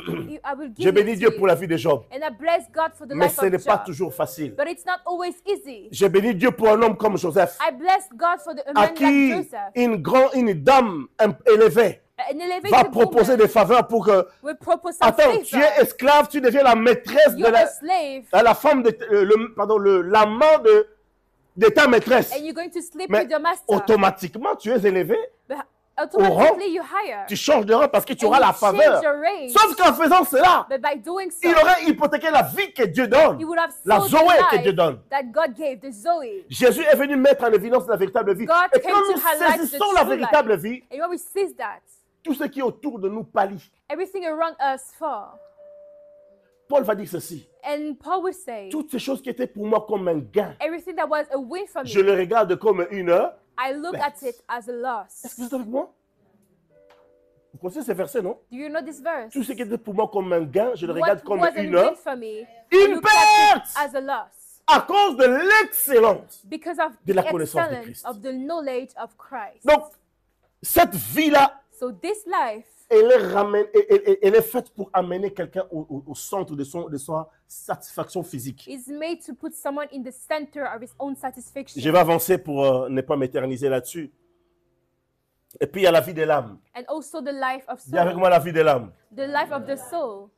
give Je it bénis to Dieu you. pour la vie de Job. And I bless God for the Mais life ce n'est of pas Job. toujours facile. But it's not always easy. Je bénis Dieu pour un homme comme Joseph, I bless God for a à man like qui Joseph. une dame élevée An elevated va proposer woman des faveurs pour que... will propose some Attends, favor. tu es esclave, tu deviens la maîtresse de You're a slave. la femme de... l'amant de ta maîtresse. And you're going to sleep Mais with your master. automatiquement, tu es élevé, But automatically you hire. tu changes de rang parce que tu And auras you la faveur. change your range. Sauf qu'en faisant cela, But by doing so, il aurait hypothéqué la vie que Dieu donne. he would have La sold Zoé the que life Dieu donne. that God gave, the Zoe. Jésus est venu mettre en évidence la véritable vie. God Et came quand to nous highlight the saisissons la true véritable life. vie, And when we seize that, tout ce qui est autour de nous pâlit. everything around us fall. Paul va dire ceci. And Paul will say, Toutes ces choses qui étaient pour moi comme un gain, everything that was a win for je me, le regarde comme une heure. I look at it as a Est-ce loss. que vous êtes avec moi? Vous connaissez ces versets, non? Do you know this verse? Tout ce qui était pour moi comme un gain, je le What regarde comme was a une win heure. for me, I Une look at it perte as a loss. à cause de l'excellence. Because of De the la connaissance de excellence Christ. of the knowledge of Christ. Donc, cette vie-là, So this life elle est faite pour amener quelqu'un au centre de sa satisfaction physique. is made to put someone in the center of his own satisfaction. Je vais avancer pour ne pas m'éterniser là-dessus. Et puis, il y a la vie de l'âme. And also the life of Dis avec soul. moi la vie de l'âme. The life of the soul.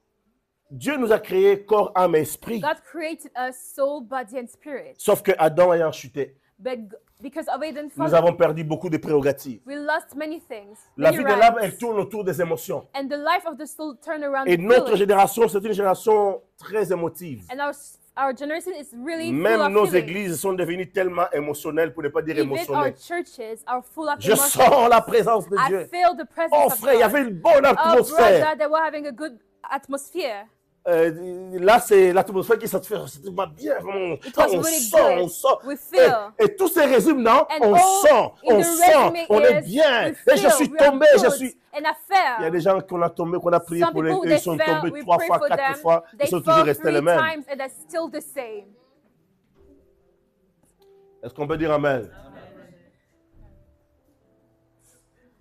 Dieu nous a créé corps, âme et esprit. God created us soul, body, and spirit. Sauf que Adam ayant chuté, But because of Adam's nous fall, avons perdu beaucoup de prérogatives. we lost many things. La Many vie de l'âme, rights. elle tourne autour des émotions. And the life of the soul turn around Et the notre feelings. génération, c'est une génération très émotive. And our generation is really full Même of nos feelings. églises sont devenues tellement émotionnelles, pour ne pas dire Even our émotionnelles. churches are full of Je emotions. sens la présence de I Dieu. feel the presence Oh of frère, il y God. avait une bonne Oh atmosphère. brother, they were having a good atmosphere. Là, c'est l'atmosphère qui satisfait. C'était bien, vraiment. It was On really sent, good. on sent. We feel. Et tout se résume dans And on all sent, in on the sent, resume on est is bien. we Et je feel, suis we are tombé, je good. suis... And I Il y a fell. des gens qu'on a tombé, qu'on a prié Some pour eux, people, ils they sont fell, tombés we 3 pray fois, for 4 them. fois, ils They sont toujours fall restés 3 les mêmes. times and they're still the same. Est-ce qu'on peut dire Amen?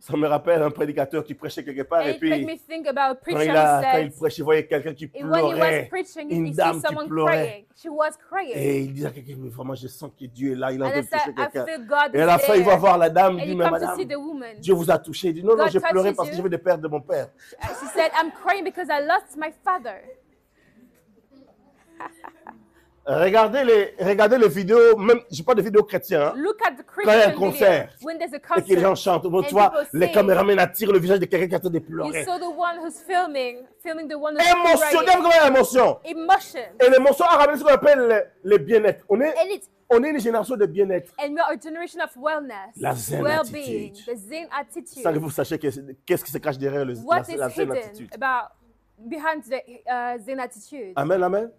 Ça me rappelle un prédicateur qui prêchait quelque part And et it made me puis think about a quand preacher il who prêchait, il voyait quelqu'un qui said, when he was pleurait, preaching, une he dame see qui someone pleurait. crying. She was crying. Et il disait à quelqu'un, mais vraiment je sens que Dieu est là, il est en And train I de toucher said, I quelqu'un. feel God Et à la is fin, il va there. voir la dame, il And dit, you mais come to madame, see the woman. Dieu vous a touché. Il dit, non, non, God j'ai pleuré touches parce que you. je vais de perdre mon père. She said, I'm crying because I lost my father. Regardez les vidéos, même, je parle de vidéos chrétiennes, hein, Look at the il y a un Christian concert, video. When there's a et que les gens concert, chantent. Bon, and tu vois, people les sing. caméramans attirent le visage de quelqu'un qui est en train de You pleurer. saw the one who's filming the one who's Émotion, crying. regarde comment émotion. Emotion. Et l'émotion a ramené ce qu'on appelle le bien-être. And it's On est une génération de bien-être. and we are a generation of wellness, La zen well-being, attitude. the zen attitude. Sans que vous sachiez qu'est-ce qui se cache derrière What is la zen hidden attitude. behind the zen attitude? Amen, amen.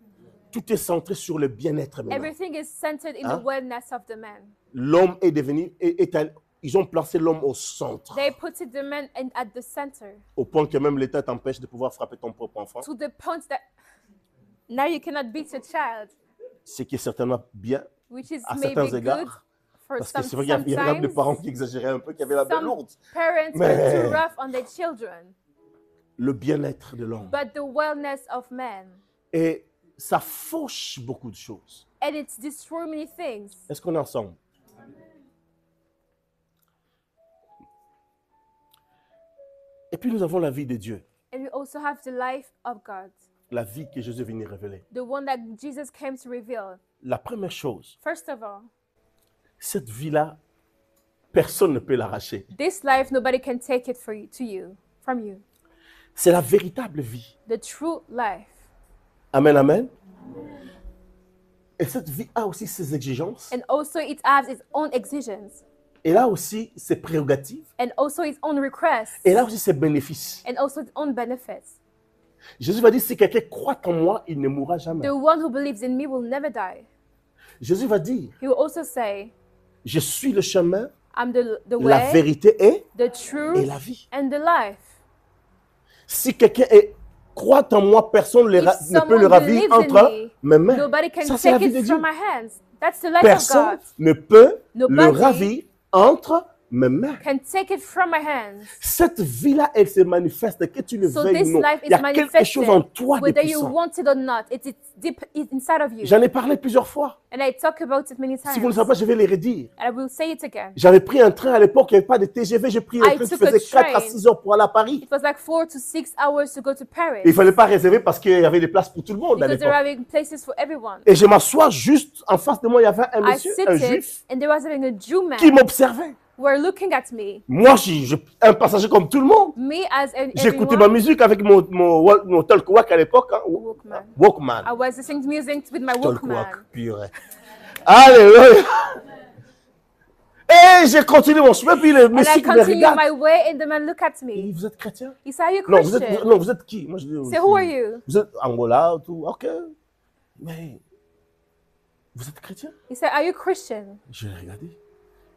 Tout est centré sur le bien-être maintenant. Everything is centered in Hein? the wellness of the man. L'homme est devenu, ils ont placé l'homme au centre, They put it the man at the center au point que même l'État t'empêche de pouvoir frapper ton propre enfant, to the point that now you cannot beat your child, ce qui est certainement bien, which is à maybe certains good égards, for parce que some c'est vrai qu'il y a des parents sometimes. qui exagéraient un peu, qui avaient la belle Some lourde. parents Mais- were too rough on their children, Le bien-être de l'homme. but the wellness of man, Et ça fauche beaucoup de choses. and it's destroy many things. Est-ce qu'on est ensemble? Et puis nous avons la vie de Dieu, And we also have the life of God, la vie que Jésus est venu révéler. the one that Jesus came to reveal. La première chose, First of all, cette vie-là, personne ne peut l'arracher. this life, nobody can take it from you. C'est la véritable vie. The true life. Amen, amen. Et cette vie a aussi ses exigences. And also it has its own exigences. Et là aussi ses prérogatives. And also its own requests. Et là aussi ses bénéfices. And also its own benefits. Jésus va dire, si quelqu'un croit en moi, il ne mourra jamais. The one who believes in me will never die. Jésus va dire, He will also say, je suis le chemin, I'm the la way, vérité et the la truth, vie. and the life. Si quelqu'un croit en moi, personne ne peut le someone ravir believes in entre me, mes mains. Nobody can Ça, c'est la take vie de it Dieu. from my hands. That's the life of Personne God. ne peut le Nobody ravir entre mes mains. Can take it from my hands. Cette vie-là, elle se manifeste, que tu le So veuilles this ou non. life Il is y a quelque chose en manifested, toi de whether you puissant. want it or not. It's deep inside of you. J'en ai parlé plusieurs fois. And I talk about it many times. Si vous ne savez pas, je vais les redire. And I will say it again. J'avais pris un train à l'époque, il n'y avait pas de TGV. J'ai pris un I train qui took a faisait 4 à train. 6 heures pour aller à Paris. It was like 4 to 6 hours to go to Paris. Il ne fallait pas réserver parce qu'il y avait des places pour tout le monde à Because they were l'époque. having places for everyone. Et je m'assois juste en face de moi, il y avait un I monsieur, un sit juif, and there was having a Jew man qui m'observait. who were looking at me. Moi, un passager comme tout le monde. Me as an J'écoutais ma everyone. musique avec mon talk-walk à l'époque. Hein. Walkman. Walkman. I was listening to music with my Talk-walk, Walkman. purée. Alléluia. Et j'ai continué mon chemin, puis le And I monsieur me continued regarde. my way and the man looked at Il me. dit, vous êtes chrétien? He said, are you Non, Christian? vous êtes qui? Moi, je dis, I said, who are you? vous êtes Angola, tout. Ok. Mais vous êtes chrétien? He said, are you Christian? Je l'ai regardé.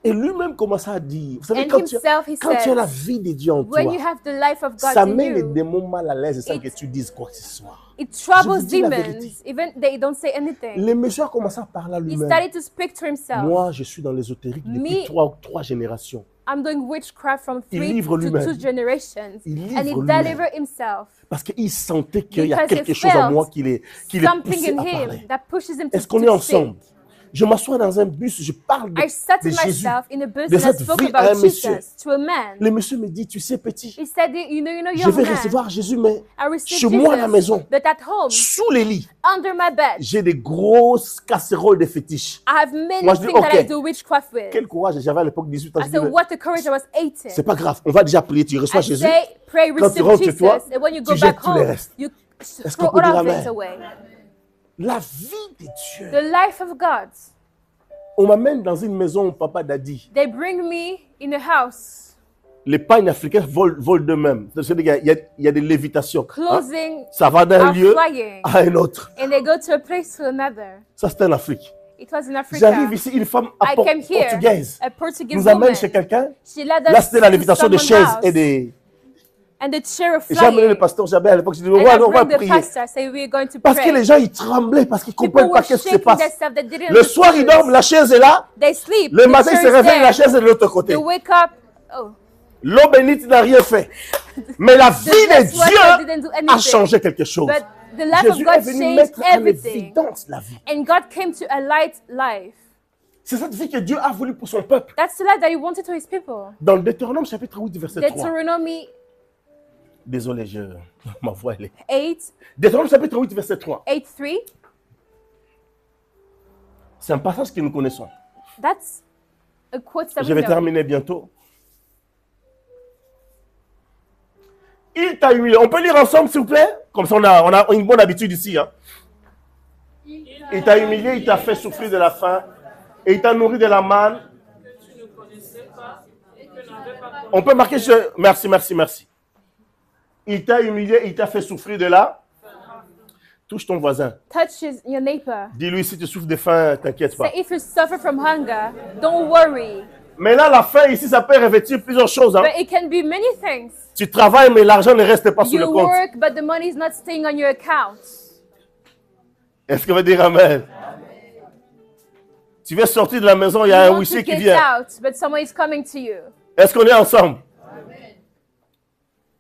Et lui-même commençait à dire, vous savez, And quand himself, he tu as la said, vie de Dieu en toi, when you have the life of God ça in met les you, démons mal à l'aise sans It- que tu dises quoi que ce soit. it Je troubles vous dis la demons, vérité. even they don't say anything. Le monsieur a commencé à parler à He lui-même. started to speak to himself. Moi, je suis dans l'ésotérique depuis Me- trois générations. I'm doing witchcraft from Il 3 livre to lui-même. 2 generations. Il livre And he lui-même. delivered himself. Parce qu'il sentait qu'il y a Because he quelque chose en felt moi qui le Something poussait in à him parler. that pushes him to, Est-ce qu'on est to ensemble? speak. Je m'assois dans un bus, je parle I sat de Jésus. myself in a bus de and I cette spoke vie à un about monsieur. Jesus to a man. Le monsieur me dit, tu sais petit, He said, you know, je young vais man, recevoir Jésus, mais I received chez moi à la Jesus, maison, but at home, sous les lits, under my bed, j'ai des grosses casseroles de fétiches. I have many Moi, je dis, things that I ok. do witchcraft with. Quel courage, j'avais à l'époque 18 ans. I Je dis, said, mais what a courage, I was 18. c'est pas grave, on va déjà prier, tu reçois I Jésus. say, pray, Quand tu receive rentres chez toi, Jesus, and when you go tu back jettes tous les home, restes. you Est-ce throw qu'on peut all dire of it amen? away. La vie de Dieu. The life of God. On m'amène dans une maison où papa Dadi. They bring me in a house, Les pagnes africains volent d'eux-mêmes. Il y a des lévitations. Hein? clothing Ça va d'un are lieu flying, à un autre. and they go to a place to another. Ça, c'est en Afrique. It was in Africa. J'arrive ici, une femme I came here, portugaise a Portuguese nous amène woman. chez quelqu'un. She led Là, us c'était la to lévitation des someone's chaises house, et des... and the chair Et j'ai amené le flying. pasteur Jabé à l'époque. Je dis, And ouais, I on va bring the prier. pastor, say we're going to Parce que pray. les gens, ils tremblaient parce qu'ils ne People comprennent pas were qu'est-ce qui se shaking passe. themselves. They didn't Le soir, ils understand. dorment, la chaise est là. They sleep. Le the matin, ils chair se is réveillent, la there. chaise est de l'autre côté. They wake up. Oh, L'eau bénite n'a rien fait. Mais la vie the de blessed one didn't do Dieu a anything. changé quelque chose. But the life of Jésus est God venu changed mettre en everything. évidence la vie. And God came to a light life. C'est cette vie que Dieu a voulu pour son peuple. That's the life that He wanted to His people. Dans le Deutéronome chapitre 8, verset 3. Deuteronomy Désolé, ma voix elle est. 8, Deutéronome chapitre 8, verset 3. 8:3. C'est un passage que nous connaissons. That's a quote that Je we vais know. terminer bientôt. Il t'a humilié. On peut lire ensemble, s'il vous plaît? Comme ça, on a une bonne habitude ici. Hein? Il t'a humilié, il t'a fait souffrir de la faim, et il t'a nourri de la manne. On peut marquer ce... Merci. Il t'a humilié, il t'a fait souffrir de la... Touche ton voisin. Touch your neighbor. Dis-lui, si tu souffres de faim, t'inquiète pas. Say if you suffer from hunger, don't worry. Mais là, la faim ici, ça peut revêtir plusieurs choses. Hein? But it can be many things. Tu travailles, mais l'argent ne reste pas sur le You compte. work, but the money is not staying on your account. Est-ce qu'on va dire Amen? Tu veux sortir de la maison, il y a You un want to huissier qui get vient. out, but someone is coming to you. Est-ce qu'on est ensemble?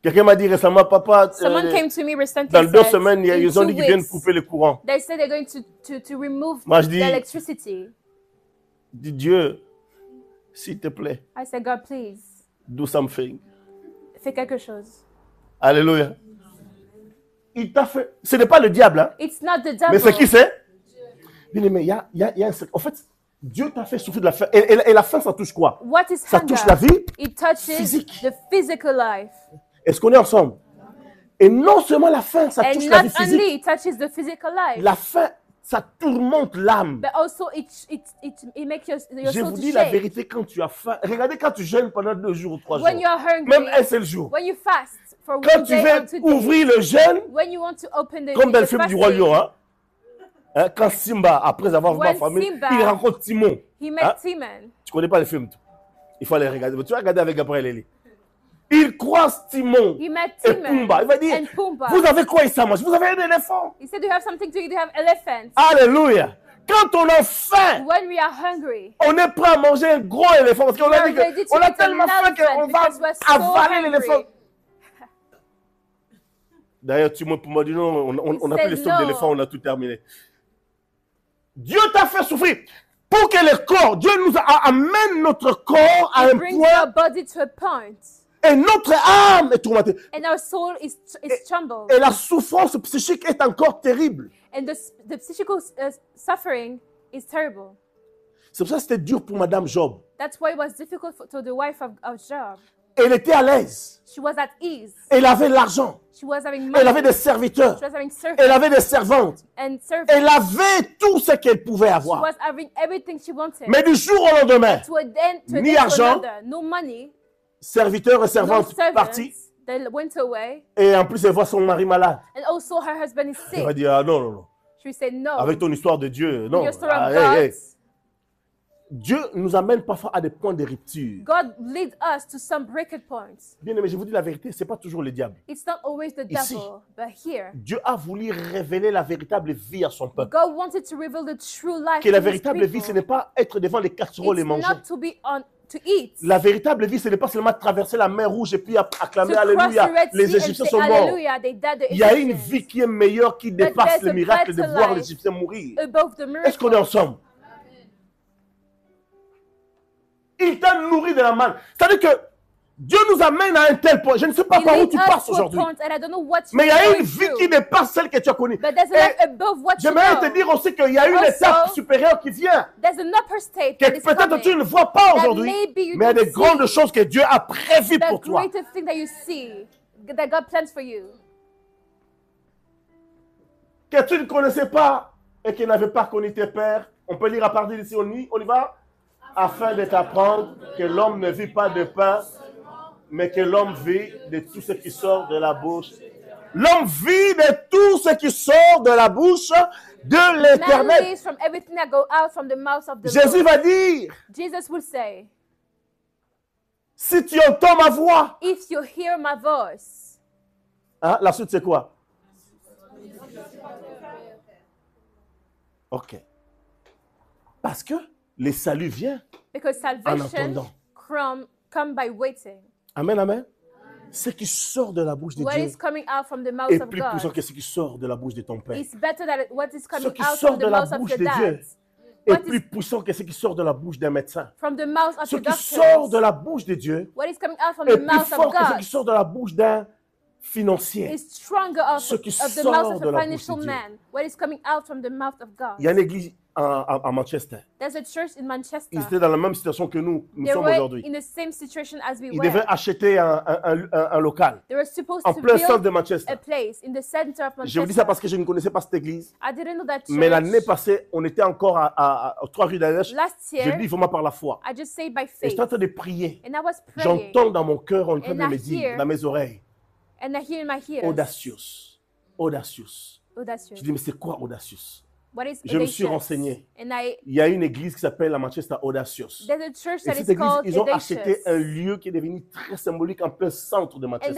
Quelqu'un m'a dit récemment, papa, Someone came to me recently dans and 2 said, semaines, in ils ont 2 dit qu'ils viennent weeks, couper le courant. they said they're going to remove Moi, je dis- the electricity. Dis Dieu, s'il te plaît, I said, God, please, do something. fais quelque chose. Alléluia. Il t'a fait. Ce n'est pas le diable, hein? It's not the Mais c'est qui devil. c'est? Bien aimé, il y a un secret. En fait, Dieu t'a fait souffrir de la faim. Et la faim, ça touche quoi? What is Ça hunger? touche la vie It touches physique. the physical life. Est-ce qu'on est ensemble? Et non seulement la faim, ça And touche la vie not only physique. it touches the physical life, La faim, ça tourmente l'âme. but also it makes your Je soul vous to dis la shake. vérité, quand tu as faim, regardez quand tu jeûnes pendant 2 jours ou 3 jours, When you are même hungry, un seul jour. when you fast for Quand one tu day or veux 2 days, ouvrir le jeûne, when you want to open the comme dans le the film du Roi fasting, Lion, hein, quand Simba, après avoir vu When ma famille, Simba- il rencontre Timon. he met Hein? Timon. Tu connais pas le film, toi. Il faut aller regarder. Tu vas regarder avec Gabriel Elie. Il croise Timon He met et Timon Pumba. Il va dire, and Pumbaa. vous avez quoi ici à manger? Vous avez un éléphant. He said, "Do you have something to eat? Do you have elephants?" Alléluia. Quand on a faim, When we are hungry, on est prêt à manger un gros éléphant. Parce qu'on we a are dit ready to qu'on a eat an tellement faim elephant qu'on because va we're so avaler l'éléphant. hungry. D'ailleurs, Timon et Pumba dit non, on a said plus le stock no. d'éléphant, on a tout terminé. Dieu t'a fait souffrir. Pour que le corps, Dieu nous amène notre corps à It un brings point our body to a point, et notre âme est tourmentée. and our soul is trembled, Et la souffrance psychique est encore terrible. and the psychical suffering is terrible. C'est pour ça que c'était dur pour Madame Job. That's why it was difficult to the wife of Job. Elle était à l'aise. She was at ease. Elle avait l'argent. She was having Elle money. avait des serviteurs. She was having Elle servants avait des servantes. and servants. Elle avait tout ce qu'elle pouvait She avoir. was having everything she wanted. Mais du jour au lendemain, To a Ni day argent, to another, no money, serviteurs et no servantes partis. servants. They went away, Et en plus, elle voit son mari malade. and also her husband is Elle sick. va dire, ah non, non, non. She said no. Avec ton histoire de Dieu, non. Your story Ah, of hey, God. hey. Dieu nous amène parfois à des points de rupture. God leads us to some breaking points. Bien aimé, je vous dis la vérité, ce n'est pas toujours le diable. It's not always the Ici. devil, but here, Dieu a voulu révéler la véritable vie à son peuple. God wanted to reveal the true life Que la to his véritable vie, ce people. n'est pas être devant les casseroles et It's manger. not to be to eat. La véritable vie, ce n'est pas seulement traverser la mer rouge et puis acclamer To cross Alléluia. the Red Les Sea and Égyptiens say sont morts. Hallelujah, they died the Il y a une Egyptians. vie qui est meilleure, qui dépasse there's le a miracle de better voir life les Égyptiens mourir. above the Est-ce qu'on est miracle. ensemble? Il t'a nourri de la manne. C'est-à-dire que Dieu nous amène à un tel point. Je ne sais pas He par où leads tu us passes to a aujourd'hui. point, and I don't know what Mais il y you're a going une vie through. qui dépasse celle que tu as connue. But there's a Et life above what you j'aimerais te know. dire aussi qu'il y a une Also, étape supérieure qui vient. There's an upper state Que that is peut-être tu coming. ne vois pas That aujourd'hui. maybe you Mais il y a don't des grandes see. choses que Dieu a prévues The pour toi. greatest thing that you see, that God plans for you. Que tu ne connaissais pas et qui n'avait pas connu tes pères. On peut lire à partir d'ici, on y va. Afin de t'apprendre que l'homme ne vit pas de pain, mais que l'homme vit de tout ce qui sort de la bouche. L'homme vit de tout ce qui sort de la bouche de Man l'Éternel. lives from everything that go out from the mouth of the Jésus Lord. va dire, Jesus will say, si tu entends ma voix, if you hear my voice, hein, la suite c'est quoi? Ok. Parce que le salut vient because en salvation entendant. come by waiting. Amen, amen. Ce qui sort de la bouche de What Dieu is coming out from the mouth est of plus puissant God que ce qui sort de la bouche de ton Père. is better than what is Ce coming qui out sort from de the la mouth of bouche your de Dieu dad. est What plus is puissant que ce qui sort de la bouche d'un médecin. from the mouth of Ce the qui sort de doctor. la bouche de Dieu What is coming out from est the plus mouth fort of que ce God qui sort de la bouche d'un financier. is stronger Ce qui of the sort mouth of de a la bouche financial de Dieu. man. What is coming out from the mouth of God. Il y a une église à Manchester. There's a church in Manchester. Ils étaient dans la même situation que nous They sommes were aujourd'hui. in the same situation as we Ils were. devaient acheter un local They were supposed en to plein centre de build Manchester. a place in the center of Je vous dis Manchester. ça parce que je ne connaissais pas cette église. I didn't know that Mais l'année church. passée, on était encore à 3 rues d'Alèche. Last Je year, dis vraiment par la foi. I just said by Et faith. j'étais en train de prier. And I was praying. J'entends dans mon cœur, en train And de I me dire, hear- dans mes oreilles, And I hear in my ears. audacious. Audacious. Audacious. Je dis, mais c'est quoi audacious? What is Je me suis audacious? renseigné. And Il y a une église qui s'appelle la Manchester Audacious. there's a church Et that cette is église, called ils ont acheté un Audacious. lieu qui est devenu très symbolique en plein centre de And Manchester.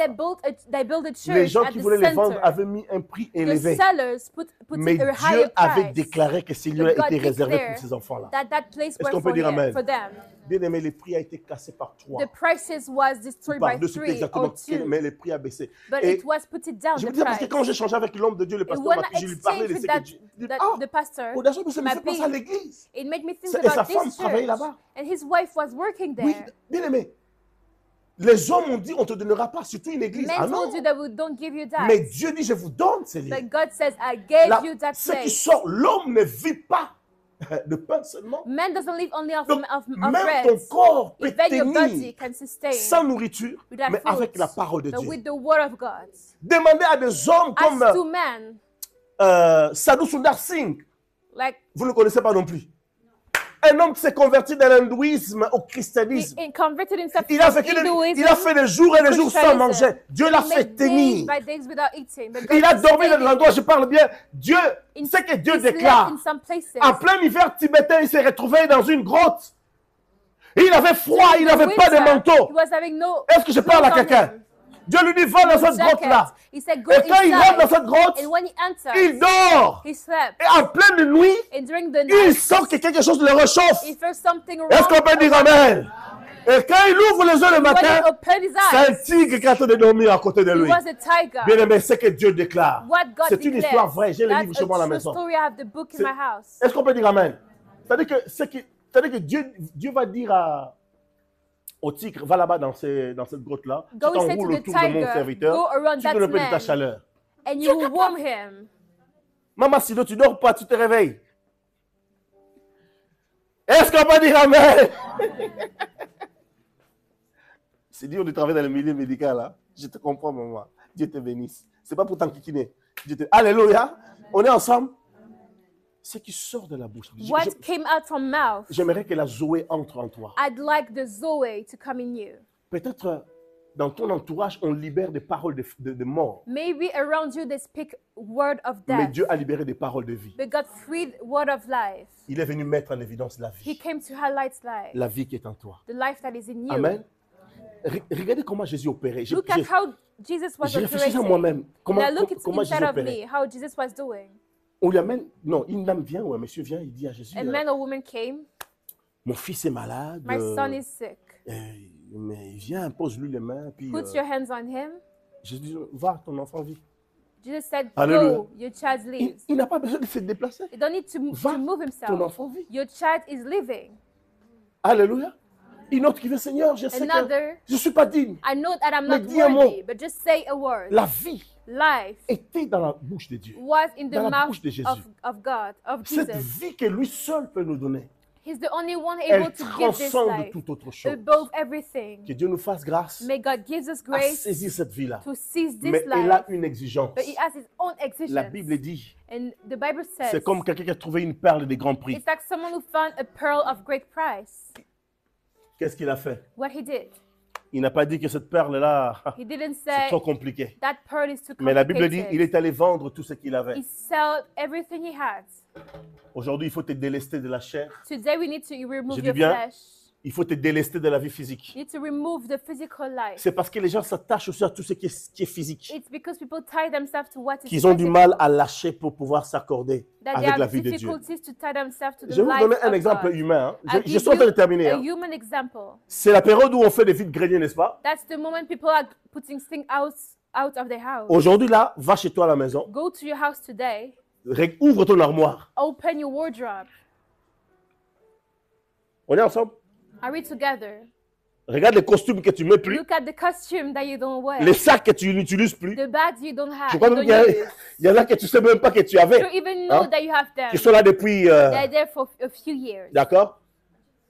they built a church Les gens at qui the voulaient les vendre center. avaient mis un prix The élevé. sellers put Mais it a Dieu higher avait price. déclaré que ce lieu But God était réservé declared pour ces enfants-là. that place Est-ce was qu'on peut dire amen? for them. Bien aimé, le prix a été cassé par 3. The prices was destroyed Par by 2, c'est 3 exactement or 2. mais le prix a baissé. But Et it was put it down, je the vous dis parce que price. quand j'ai changé avec l'homme de Dieu, le And pasteur when I Mathieu, je lui parlais de exchanged ce with que that, Dieu dit. the pastor, Audacieux, mais ça me my fait penser à peace, l'église. it made me think Et sa about femme this travaillait church. là-bas. And his wife was working Oui, there. bien aimé. Les hommes ont dit, on ne te donnera pas, surtout une église. Ah Men non. told you that we don't give you that. Mais Dieu dit, je vous donne ces lieux. But God says, I gave Là, you that ce qui place. sort, l'homme ne vit pas de pain seulement. Man doesn't live only of, Donc, of même bread. ton corps peut Even your body tenir can sustain sans nourriture, without mais avec fruits, la parole de but Dieu. with the word of God. Demandez à des hommes comme As to men, Sadhu Sundar Singh. like Vous ne le connaissez pas non plus. Un homme qui s'est converti de l'hindouisme au christianisme. he converted himself Il a, from fait Hinduism. il a fait des jours et des jours sans Christianism. manger. Dieu l'a He fait made days tenir. by days without eating. But God Il a dormi sustained dans l'endroit, je parle bien. Dieu, him. c'est que Dieu He slept déclare. in some places. En plein hiver tibétain, il s'est retrouvé dans une grotte. Il avait froid, il During n'avait the pas de winter, manteau. He was having no Est-ce que je parle à clothes on quelqu'un? him, Dieu lui dit, va dans cette jacket. grotte-là. He said, go Et quand il rentre dans inside. cette grotte, And when he entered, il dort. he slept. Et en pleine nuit, And during the il night, sent que quelque chose le réchauffe. he felt something wrong. Est-ce qu'on peut dire Amen? Et quand il ouvre les yeux le When matin, he opened his c'est un eyes, tigre qui est en train de dormir à côté de he lui. was a tiger. Bien aimé, c'est que Dieu déclare. What God C'est une declares. histoire vraie. J'ai le livre That's chez moi à la a true maison. story. I have the book in C'est- my house. Est-ce qu'on peut dire Amen? C'est-à-dire que Dieu va dire au tigre, va là-bas dans cette grotte-là, tu Go and say to t'enroules the autour de mon tiger, serviteur, go around tu that donnes un peu de ta man, chaleur. and you will warm him. Maman Sido, tu dors pas, tu te réveilles. Est-ce qu'on peut dire Amen? C'est dur de travailler dans le milieu médical, là. Je te comprends, maman. Dieu te bénisse. C'est pas pour t'enquiquiner. Alléluia. On est ensemble. Ce qui sort de la bouche. What came out from mouth, J'aimerais que la Zoé entre en toi. I'd like the Zoe to come in you. Peut-être dans ton entourage, on libère des paroles de mort. Maybe around you they speak word of Mais death, Dieu a libéré des paroles de vie. but God freed word of life. Il est venu mettre en évidence la He vie. came to highlight life, La vie qui est en toi. the life that is in you. Amen. Regardez comment Jésus opérait. Look at how Jesus was J'ai réfléchi à operating. moi-même. Comment Now look, it's Jésus inside of opérait. me, how Jesus was doing. On lui amène, non, une dame vient ou un monsieur vient, il dit à Jésus, A man or woman came, mon fils est malade, my son is sick. mais viens, pose-lui les mains, puis Put your hands on him. Jésus dit, va, ton enfant vit. Jesus said, Alléluia. go, your child lives. Il n'a pas besoin de se déplacer. You don't need to Va, move ton himself. enfant vit. Your child is living. Alléluia. Une autre qui veut, Seigneur, je sais que Another, je ne suis pas digne. I know that I'm Mais not dis un worthy, mot. but just say a word. La vie Life était dans la bouche de Dieu. was in the Dans la mouth bouche de Jésus. of God, of Cette Jesus. vie que lui seul peut nous donner, He's the only one elle able to give this transcende life toute autre chose. above everything. Que Dieu nous fasse grâce May God give us à grace saisir cette vie-là. to seize this Mais elle a life, une exigence. but He has His own La Bible exigence. dit, And the Bible says c'est comme quelqu'un qui a trouvé une perle de grand prix. it's like someone who found a pearl of great price. Qu'est-ce qu'il a fait? What he did, Il n'a pas dit que cette perle-là, he didn't c'est say trop compliqué. that pearl is too Mais la Bible dit, il complicated. est allé vendre tout ce qu'il avait. He sold everything he had. Aujourd'hui, il faut te délester de la chair. Today we need to remove Je dis your bien, flesh. Il faut te délester de la vie physique. You need to remove the physical life. C'est parce que les gens s'attachent aussi à tout ce qui est physique It's because people tie themselves to what is qu'ils ont du physical, mal à lâcher pour pouvoir s'accorder that they avec la have vie de Dieu. difficulties to tie themselves to the Je vais vous life donner un of exemple God. humain. I'll Je give suis en train de you terminer. a human example. C'est la période où on fait des vides greniers, n'est-ce pas? That's the moment people are putting things out of their house. Aujourd'hui, là, va chez toi à la maison, Go to your house today, ouvre ton armoire. open your wardrobe. On est ensemble? Are we together? Regarde les costumes que tu mets plus, Look at the costume that you don't wear, les sacs que tu n'utilises plus. the bags you don't have, Je crois you même don't qu'il use. y en a que tu ne sais même pas que tu You avais, don't even know Hein? that you have them. qui sont là depuis... They're there for a few years. D'accord?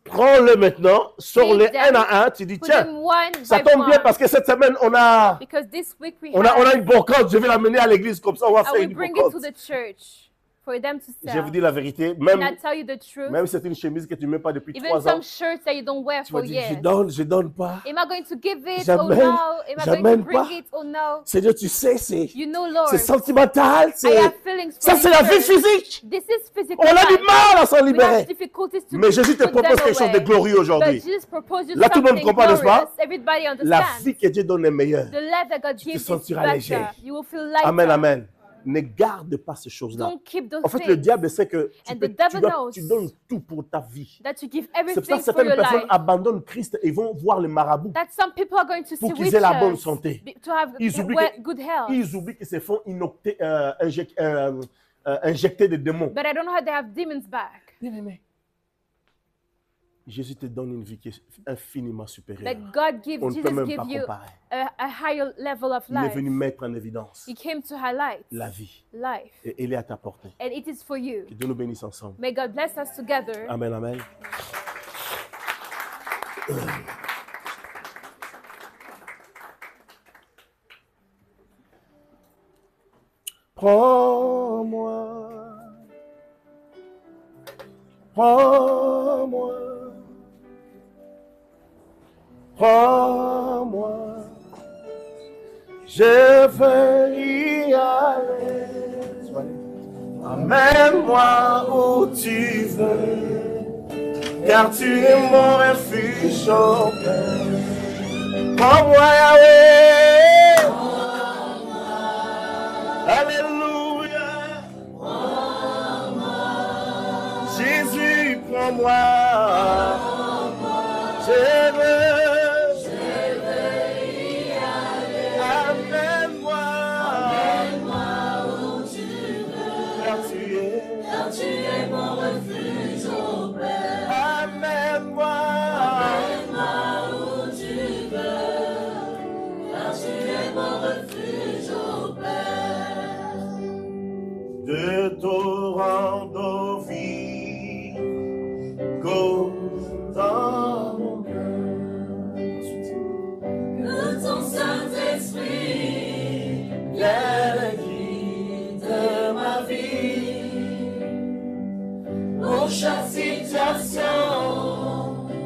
Prends-le maintenant, sors-les Take them, un à un, tu dis, Put tiens, them one ça by tombe bien one. parce que cette semaine, on a Because this week we une brocante, je vais l'amener à l'église, comme ça on va I faire will une bring it to brocante. the church for them to Je sell. vous dis la vérité, And I même, tell you the truth. même si c'est une chemise que tu ne mets pas depuis Even 3 ans, some shirts that you don't wear tu vas for dire, years. je donne pas. Am I going to give it? J'amène- Oh no. Am I going to j'amène bring pas. it? Oh no. Seigneur, tu sais, c'est You know, Lord, sentimental, I have feelings for ça this c'est la vie church. physique. This is physical On a du life. mal à s'en We have libérer. difficulties to Mais Jésus te put them propose quelque chose de away. glorieux But aujourd'hui. Jesus proposed you Là, tout le monde something comprend, n'est-ce pas? glorious. Everybody La understands. vie que Dieu donne est meilleure. The life that God te gives is sentiras léger. better. You will feel lighter. Amen, amen. Ne garde pas ces choses-là. Don't keep those En fait, le things diable sait que And the devil knows tu donnes tout pour ta vie. that you give C'est pour ça everything que for certaines your personnes life. abandonnent Christ et vont voir les marabouts. That some people are going to see Pour qu'ils aient la bonne witches santé. to have Ils oublient good health. Ils oublient qu'ils se font injecter des démons. But I don't know how they have demons back. Bien-aimé, Jésus te donne une vie qui est infiniment supérieure. That God gives, On ne peut Jesus même give pas you comparer. a higher level of Il est life. venu mettre en évidence He came to highlight la vie. life. Et elle est à ta portée. And it is for you. Que Dieu nous bénisse ensemble. May God bless us together. Amen, amen. Prends-moi, prends-moi, prends-moi, je veux y aller. Amène-moi où tu veux, car tu es mon refuge au Père. Prends-moi, Yahweh. Alléluia. Jésus, prends-moi. Je veux y aller. Amène-moi où tu veux. Car tu es mon refuge au Père. Amène-moi où tu veux. Car tu es mon refuge au Père. De torrent d'eau vive coule dans mon cœur. Que ton Saint-Esprit vienne et guide ma vie. Pour chaque situation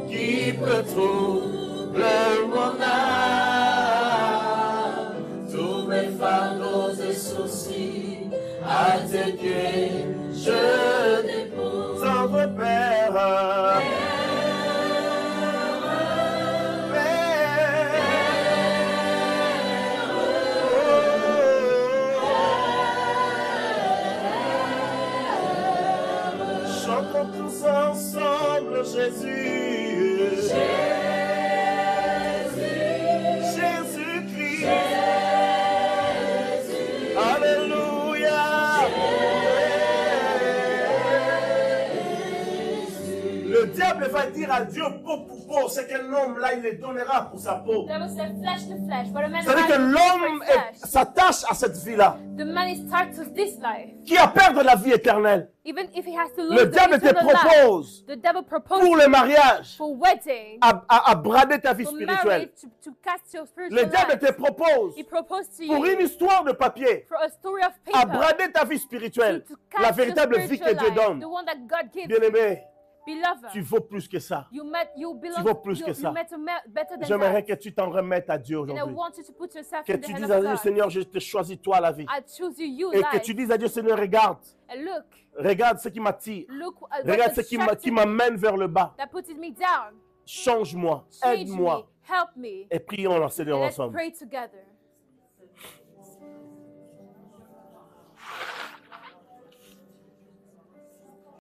qui peut troubler mon âme, tous mes fardeaux et soucis, à tes pieds je dépose. Entre Père, chantons tous ensemble Jésus. Jésus-Christ. Alléluia. Le diable va dire à Dieu peau pour peau, c'est qu'un homme là il les donnera pour sa peau. Devil said flesh to flesh, but a man C'est-à-dire que l'homme s'attache à cette vie-là, The man is tied to this life. qui a perdre la vie éternelle. Even if he has to lose Le diable te eternal life, propose the devil proposes pour le mariage for wedding, à brader ta vie for spirituelle. marriage, to cast your Le spiritual diable life. te propose He proposed to pour you une histoire de papier for a story of à paper, brader ta vie spirituelle, to cast la your véritable vie que spiritual Dieu life, donne. the one that God gives. Bien-aimé, Beloved, tu vaux plus que ça. you belong, vaux plus que ça. better than J'aimerais that. que tu t'en remettes à Dieu And I aujourd'hui. want you to put yourself Que in the tu hand dises of à Dieu, God. Seigneur, je te choisis toi la vie. I choose you, Et que life. tu dises à Dieu, Seigneur, regarde. And look, Regarde ce qui m'attire. look Regarde ce what's qui m'amène vers le bas. that puts me down. Change-moi, Change aide-moi. me, help me. Et prions, Seigneur, And let's ensemble. pray together.